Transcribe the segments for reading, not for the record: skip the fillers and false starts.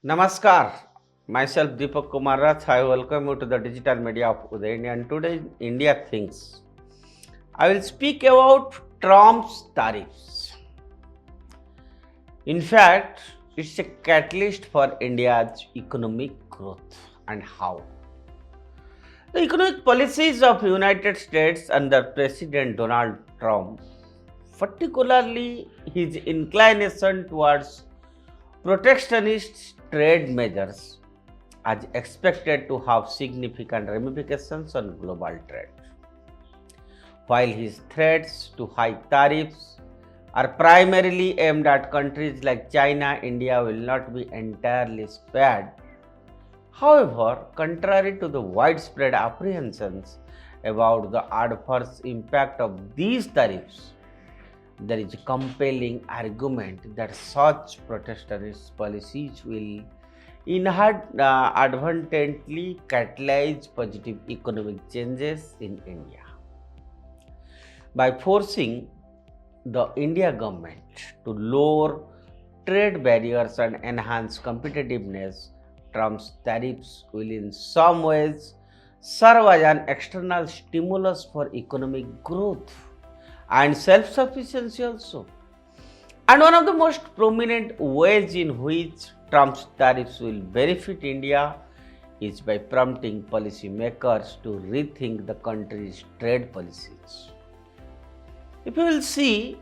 Namaskar, myself Deepak Kumar Rath. I welcome you to the digital media of Uday and today India Thinks. I will speak about Trump's tariffs. In fact, it's a catalyst for India's economic growth and how. The economic policies of United States under President Donald Trump, particularly his inclination towards protectionist trade measures, are expected to have significant ramifications on global trade. While his threats to high tariffs are primarily aimed at countries like China, India will not be entirely spared. However, contrary to the widespread apprehensions about the adverse impact of these tariffs, there is a compelling argument that such protectionist policies will inadvertently catalyze positive economic changes in India. By forcing the India government to lower trade barriers and enhance competitiveness, Trump's tariffs will in some ways serve as an external stimulus for economic growth and self-sufficiency also. And one of the most prominent ways in which Trump's tariffs will benefit India is by prompting policymakers to rethink the country's trade policies. If you will see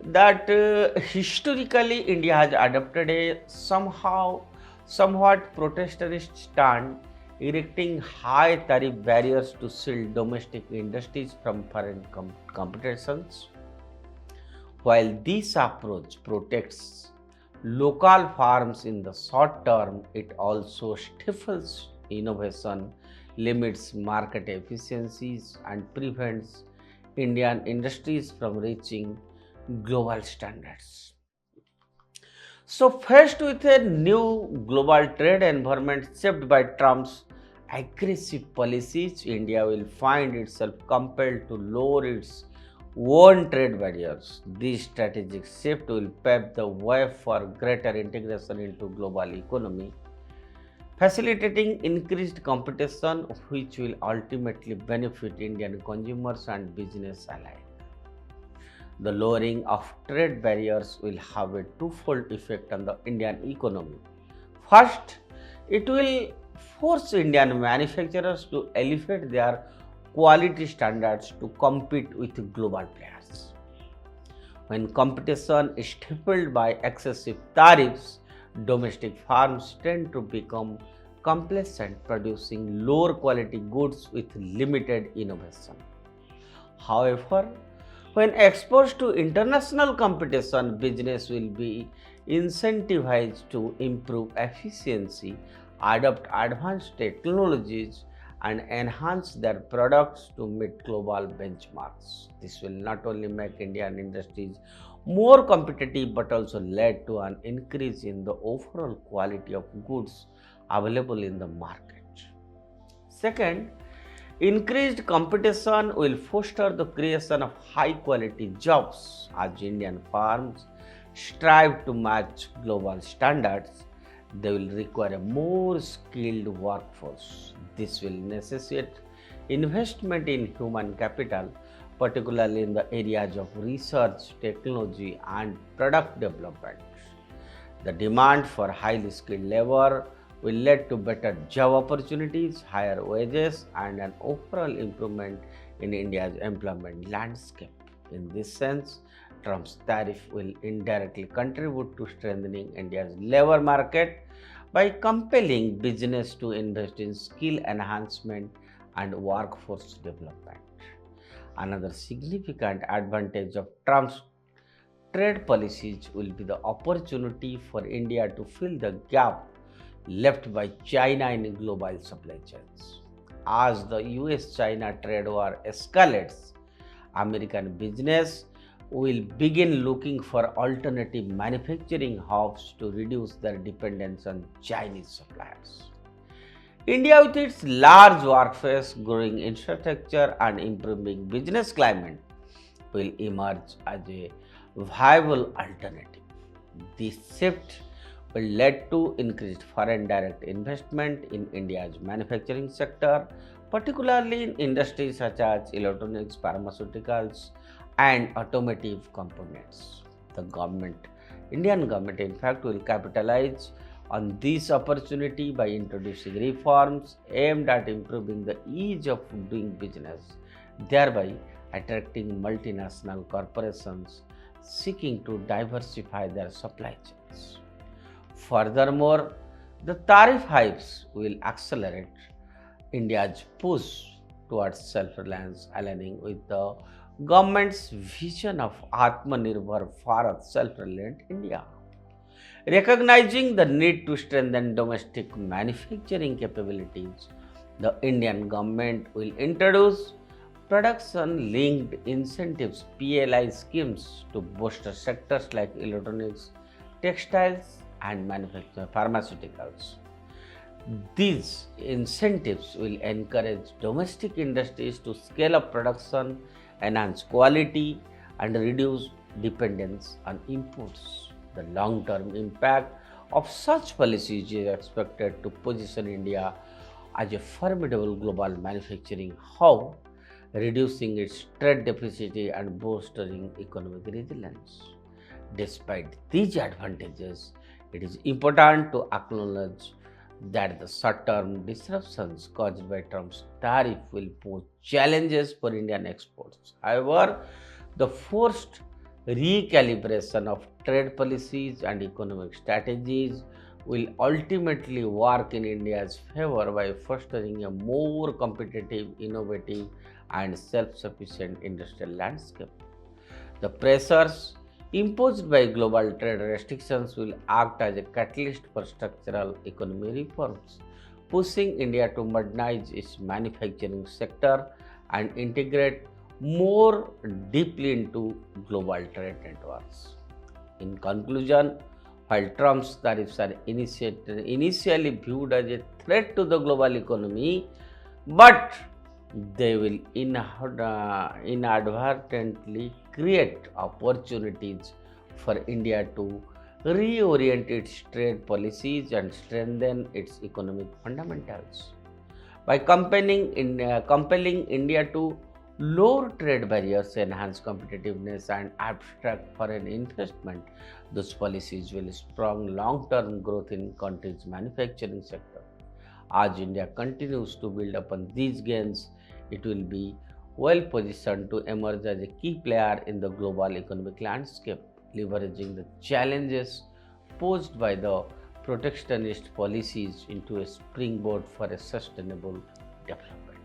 that historically India has adopted a somewhat protectionist stand, erecting high tariff barriers to shield domestic industries from foreign competitions. While this approach protects local farms in the short term, it also stifles innovation, limits market efficiencies, and prevents Indian industries from reaching global standards. So, faced with a new global trade environment shaped by Trump's aggressive policies, India will find itself compelled to lower its own trade barriers. This strategic shift will pave the way for greater integration into global economy, facilitating increased competition which will ultimately benefit Indian consumers and business alike. The lowering of trade barriers will have a twofold effect on the Indian economy. First, it will force Indian manufacturers to elevate their quality standards to compete with global players. When competition is stifled by excessive tariffs, domestic firms tend to become complacent, producing lower quality goods with limited innovation. However, when exposed to international competition, business will be incentivized to improve efficiency, adopt advanced technologies, and enhance their products to meet global benchmarks. This will not only make Indian industries more competitive but also lead to an increase in the overall quality of goods available in the market. Second, increased competition will foster the creation of high quality jobs as Indian firms strive to match global standards. They will require a more skilled workforce. This will necessitate investment in human capital, particularly in the areas of research, technology, and product development. The demand for highly skilled labor will lead to better job opportunities, higher wages, and an overall improvement in India's employment landscape. In this sense, Trump's tariff will indirectly contribute to strengthening India's labor market by compelling business to invest in skill enhancement and workforce development. Another significant advantage of Trump's trade policies will be the opportunity for India to fill the gap left by China in global supply chains. As the U.s.-China trade war escalates, American business will begin looking for alternative manufacturing hubs to reduce their dependence on Chinese suppliers. India, with its large workforce, growing infrastructure, and improving business climate, will emerge as a viable alternative. This shift will lead to increased foreign direct investment in India's manufacturing sector, particularly in industries such as electronics, pharmaceuticals, and automotive components. The Indian government, in fact, will capitalize on this opportunity by introducing reforms aimed at improving the ease of doing business, thereby attracting multinational corporations seeking to diversify their supply chains. Furthermore, the tariff hikes will accelerate India's push towards self-reliance, aligning with the government's vision of Atmanirbhar Bharat, self-reliant India. Recognizing the need to strengthen domestic manufacturing capabilities, the Indian government will introduce production linked incentives PLI schemes to boost sectors like electronics, textiles, and pharmaceuticals. These incentives will encourage domestic industries to scale up production, enhance quality, and reduce dependence on imports. The long term impact of such policies is expected to position India as a formidable global manufacturing hub, reducing its trade deficit and bolstering economic resilience. Despite these advantages, it is important to acknowledge that the short-term disruptions caused by Trump's tariff will pose challenges for Indian exports. However, the forced recalibration of trade policies and economic strategies will ultimately work in India's favor by fostering a more competitive, innovative, and self-sufficient industrial landscape. The pressures imposed by global trade restrictions will act as a catalyst for structural economic reforms, pushing India to modernize its manufacturing sector and integrate more deeply into global trade networks. In conclusion, while Trump's tariffs are initially viewed as a threat to the global economy, but they will inadvertently create opportunities for India to reorient its trade policies and strengthen its economic fundamentals. By compelling India to lower trade barriers, enhance competitiveness, and attract foreign investment, those policies will spur long-term growth in country's manufacturing sector. As India continues to build upon these gains, it will be well positioned to emerge as a key player in the global economic landscape, leveraging the challenges posed by the protectionist policies into a springboard for a sustainable development.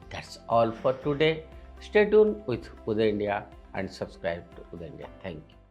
That's all for today. Stay tuned with Uday India and subscribe to Uday India. Thank you.